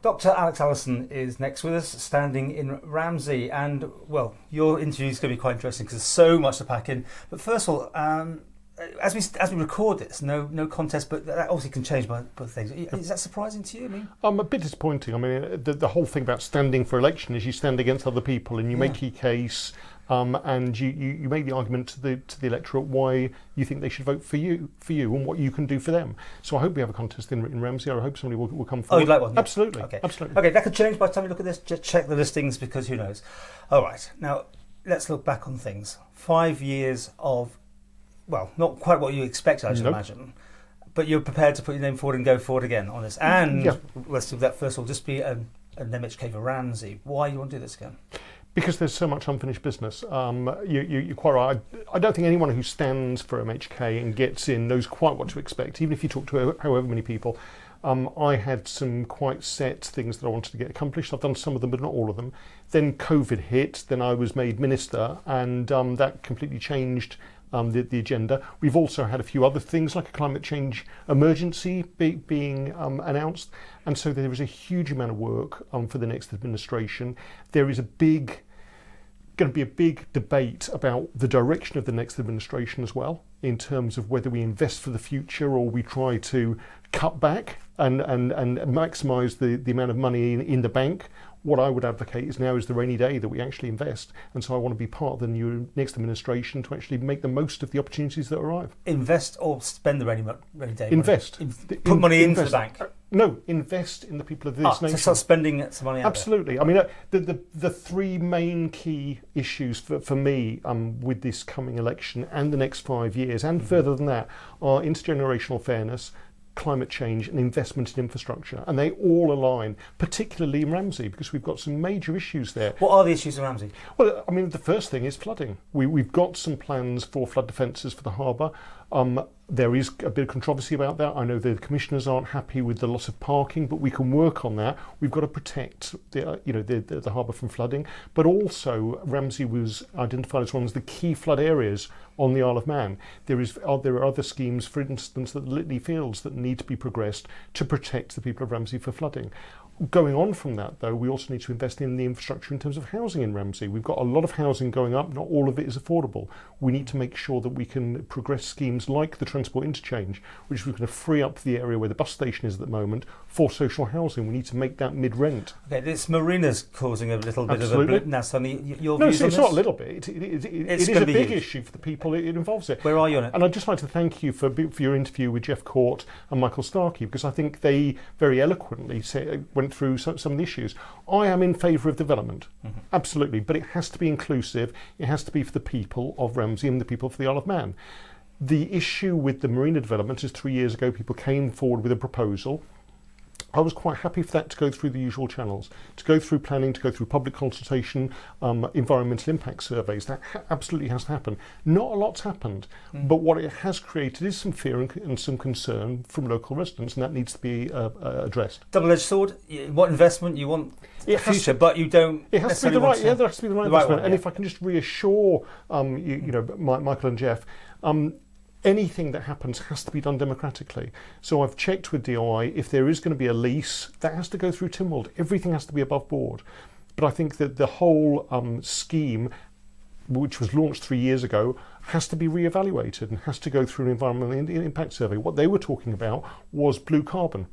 Dr Alex Allison is next with us, standing in Ramsey, and well, your interview is going to be quite interesting because there's so much to pack in. But first of all, as we record this, no contest, but that obviously can change by things. Is that surprising to you? I mean, a bit disappointing. I mean, the whole thing about standing for election is you stand against other people and you make your case, and you make the argument to the electorate why you think they should vote for you and what you can do for them. So I hope we have a contest in Ramsey. I hope somebody will come forward. Oh, you'd like one? Yeah. Absolutely. Okay. Absolutely. Okay, that could change by the time you look at this. Just check the listings because who knows. All right, now let's look back on things. 5 years of, well, not quite what you expected, I should imagine, but you're prepared to put your name forward and go forward again on this. And let's do that first of all. Just be an MHK for Ramsey. Why do you want to do this again? Because there's so much unfinished business. You're quite right. I don't think anyone who stands for MHK and gets in knows quite what to expect, even if you talk to however many people. I had some quite set things that I wanted to get accomplished. I've done some of them, but not all of them. Then COVID hit, then I was made minister, and that completely changed the agenda. We've also had a few other things like a climate change emergency being announced, and so there is a huge amount of work for the next administration. There is going to be a big debate about the direction of the next administration as well, in terms of whether we invest for the future or we try to cut back and maximise the amount of money in the bank. What I would advocate is now is the rainy day that we actually invest, and so I want to be part of the new next administration to actually make the most of the opportunities that arrive. Invest or spend the rainy day? Invest. Put money into the bank? No, invest in the people of this nation. So start spending some money out Absolutely. There. I mean, the three main key issues for me with this coming election and the next 5 years, and further than that, are intergenerational fairness, climate change and investment in infrastructure, and they all align, particularly in Ramsey, because we've got some major issues there. What are the issues in Ramsey? Well, I mean, the first thing is flooding. We've got some plans for flood defences for the harbour. There is a bit of controversy about that. I know the commissioners aren't happy with the loss of parking, but we can work on that. We've got to protect the harbour from flooding, but also Ramsey was identified as one of the key flood areas on the Isle of Man. There are other schemes, for instance, at Litany Fields that need to be progressed to protect the people of Ramsey for flooding. Going on from that, though, we also need to invest in the infrastructure in terms of housing in Ramsey. We've got a lot of housing going up, not all of it is affordable. We need to make sure that we can progress schemes like the transport interchange, which is going to free up the area where the bus station is at the moment for social housing. We need to make that mid-rent. Okay, this marina's causing a little bit of a blip now. Suddenly, your no, views on it's this? not a little bit. It is a big issue for the people it involves it. Where are you on it? And I'd just like to thank you for your interview with Jeff Court and Michael Starkey, because I think they very eloquently went through some of the issues. I am in favour of development, absolutely, but it has to be inclusive. It has to be for the people of Ramsey and the people for the Isle of Man. The issue with the marina development is 3 years ago people came forward with a proposal. I was quite happy for that to go through the usual channels, to go through planning, to go through public consultation, environmental impact surveys. That absolutely has to happen. Not a lot's happened, but what it has created is some fear and some concern from local residents, and that needs to be addressed. Double-edged sword. What investment you want the future, but you don't. It has to be the right. Yeah, there has to be the right investment. One, and if I can just reassure, Michael and Jeff. Anything that happens has to be done democratically. So I've checked with DOI, if there is going to be a lease, that has to go through Tynwald. Everything has to be above board. But I think that the whole scheme, which was launched 3 years ago, has to be re-evaluated and has to go through an environmental impact survey. What they were talking about was blue carbon.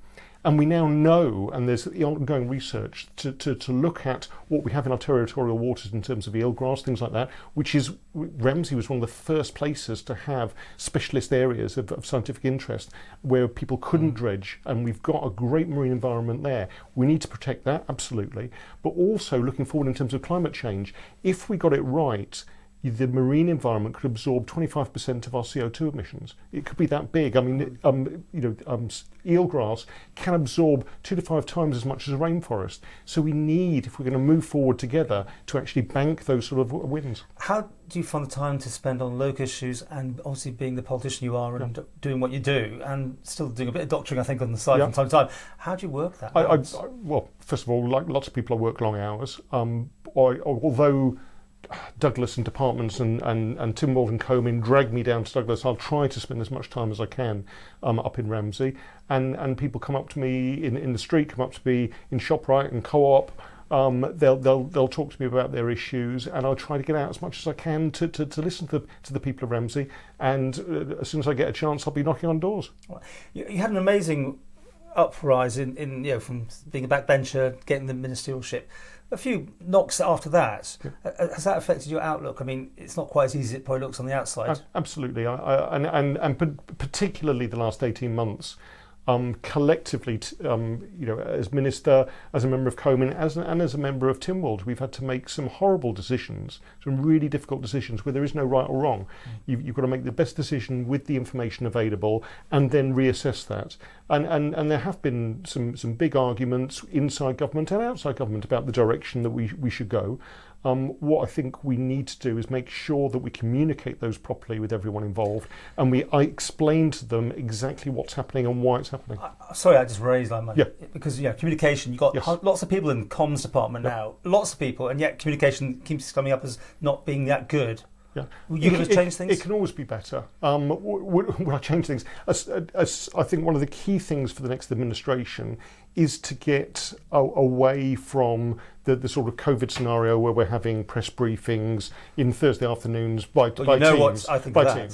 And we now know, and there's ongoing research to look at what we have in our territorial waters in terms of eelgrass, things like that, which is, Ramsey was one of the first places to have specialist areas of scientific interest where people couldn't dredge, and we've got a great marine environment there. We need to protect that, absolutely, but also looking forward in terms of climate change. If we got it right, the marine environment could absorb 25% of our CO2 emissions. It could be that big. I mean, eelgrass can absorb 2 to 5 times as much as a rainforest. So we need, if we're going to move forward together, to actually bank those sort of wins. How do you find the time to spend on local issues, and obviously being the politician you are and doing what you do, and still doing a bit of doctoring, I think, on the side from time to time? How do you work that? Well, first of all, like lots of people, I work long hours. Although Douglas and departments and Tynwald and Comyn drag me down to Douglas, I'll try to spend as much time as I can up in Ramsey. And people come up to me in the street, come up to me in ShopRite and Co-op. They'll talk to me about their issues, and I'll try to get out as much as I can to listen to the people of Ramsey. And as soon as I get a chance, I'll be knocking on doors. You had an amazing uprise in from being a backbencher, getting the ministerialship. A few knocks after that. Yeah. Has that affected your outlook? I mean, it's not quite as easy as it probably looks on the outside. Absolutely, and particularly the last 18 months. Collectively, as minister, as a member of Comyn, and as a member of Tynwald, we've had to make some horrible decisions, some really difficult decisions where there is no right or wrong. You've got to make the best decision with the information available, and then reassess that. And there have been some big arguments inside government and outside government about the direction that we should go. What I think we need to do is make sure that we communicate those properly with everyone involved, and I explain to them exactly what's happening and why it's happening. Sorry, I just raised that much. Because communication, you've got lots of people in the comms department now, lots of people, and yet communication keeps coming up as not being that good. Yeah. Will you going to change things? It can always be better. Will I change things? As I think one of the key things for the next administration is to get away from the sort of COVID scenario where we're having press briefings in Thursday afternoons by teams. What I think of that.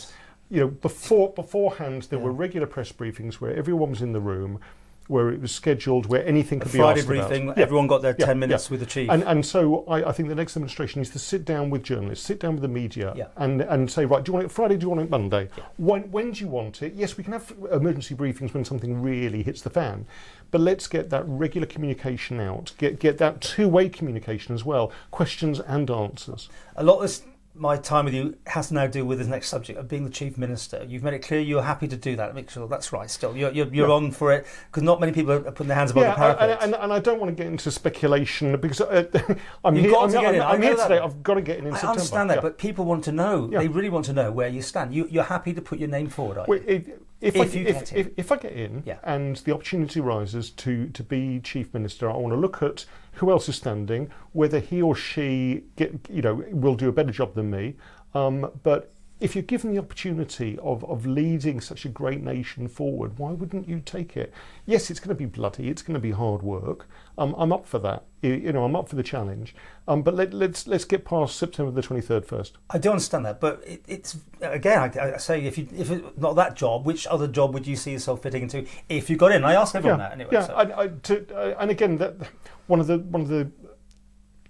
Teams. Beforehand there were regular press briefings where everyone was in the room, where it was scheduled, where anything could be asked Friday briefing, everyone got their 10 minutes with the chief. And so I think the next administration needs to sit down with journalists, sit down with the media, and say, right, do you want it Friday, do you want it Monday? Yeah. When do you want it? Yes, we can have emergency briefings when something really hits the fan, but let's get that regular communication out, get that two-way communication as well, questions and answers. A lot of this, my time with you has to now do with the next subject of being the chief minister. You've made it clear you're happy to do that. Make sure that's right. Still, you're on for it, because not many people are putting their hands above the parapet. And I don't want to get into speculation because I'm here today. I've got to get in September. I understand that, but people want to know. They really want to know where you stand. You're happy to put your name forward, are you? If I get in and the opportunity arises to be chief minister, I want to look at who else is standing, whether he or she will do a better job than me. But if you're given the opportunity of leading such a great nation forward, why wouldn't you take it? Yes, it's going to be bloody, it's going to be hard work. I'm up for that. I'm up for the challenge. But let's get past September the 23rd first. I do understand that, but it's again, I say if it's not that job, which other job would you see yourself fitting into if you got in? I ask everyone that anyway. Yeah, and again, one of the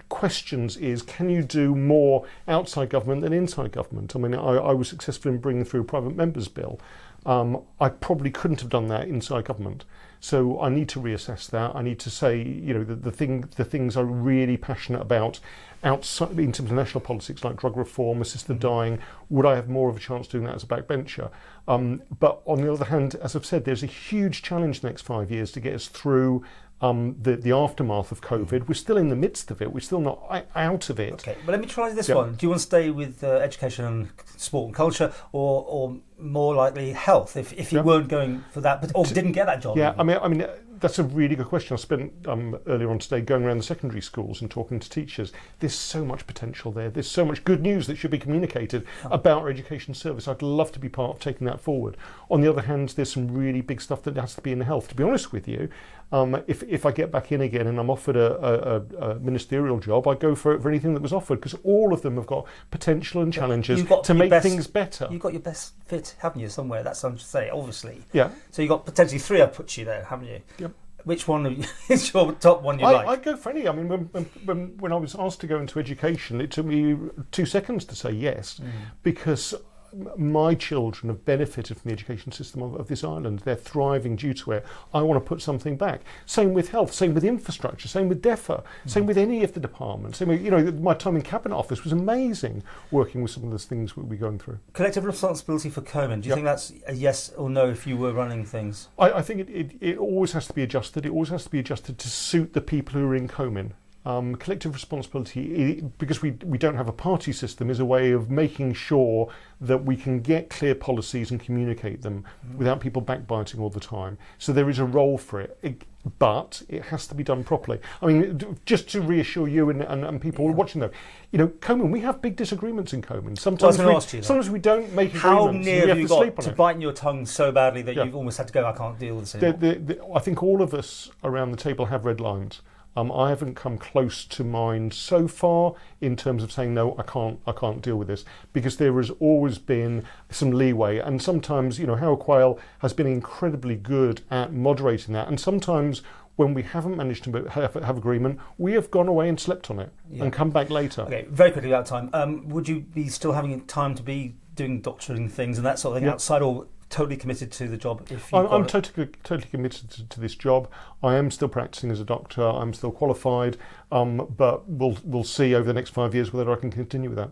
questions is, can you do more outside government than inside government? I mean, I was successful in bringing through a private members bill. I probably couldn't have done that inside government. So I need to reassess that. I need to say, the things I'm really passionate about outside in terms of national politics, like drug reform, assisted dying. Would I have more of a chance doing that as a backbencher? But on the other hand, as I've said, there's a huge challenge the next 5 years to get us through the aftermath of COVID. We're still in the midst of it. We're still not out of it. Okay, but let me try this one. Do you want to stay with education and sport and culture, or more likely health, if you weren't going for that, or didn't get that job? Yeah, I mean, that's a really good question. I spent earlier on today going around the secondary schools and talking to teachers. There's so much potential there. There's so much good news that should be communicated about our education service. I'd love to be part of taking that forward. On the other hand, there's some really big stuff that has to be in the health. To be honest with you, if I get back in again and I'm offered a ministerial job, I'd go for anything that was offered, because all of them have got potential and challenges to make things better. You've got your best fit, haven't you, somewhere? That's what I'm saying, obviously. Yeah. So you've got potentially 3 I've put you there, haven't you? Yep. Which one is your top one you like? I'd go for any. I mean, when I was asked to go into education, it took me 2 seconds to say yes, because my children have benefited from the education system of this island. They're thriving due to it. I want to put something back. Same with health, same with infrastructure, same with DEFRA, same with any of the departments. Same with, my time in Cabinet Office was amazing working with some of those things we'll be going through. Collective responsibility for Comyn. Do you think that's a yes or no if you were running things? I think it always has to be adjusted. It always has to be adjusted to suit the people who are in Comyn. collective responsibility, because we don't have a party system, is a way of making sure that we can get clear policies and communicate them without people backbiting all the time. So there is a role for it, but it has to be done properly. I mean, just to reassure you and people watching though, Komen, we have big disagreements in Komen. Sometimes we don't make agreements. How near have you got to it. biting your tongue so badly that you've almost had to go, I can't deal with this anymore? I think all of us around the table have red lines. I haven't come close to mine so far in terms of saying, no, I can't deal with this, because there has always been some leeway. And sometimes, Howard Quayle has been incredibly good at moderating that. And sometimes when we haven't managed to have agreement, we have gone away and slept on it and come back later. Okay, very quickly about time. Would you be still having time to be doing doctoring things and that sort of thing outside, or totally committed to the job? I'm totally committed to this job. I am still practicing as a doctor. I'm still qualified, but we'll see over the next 5 years whether I can continue with that.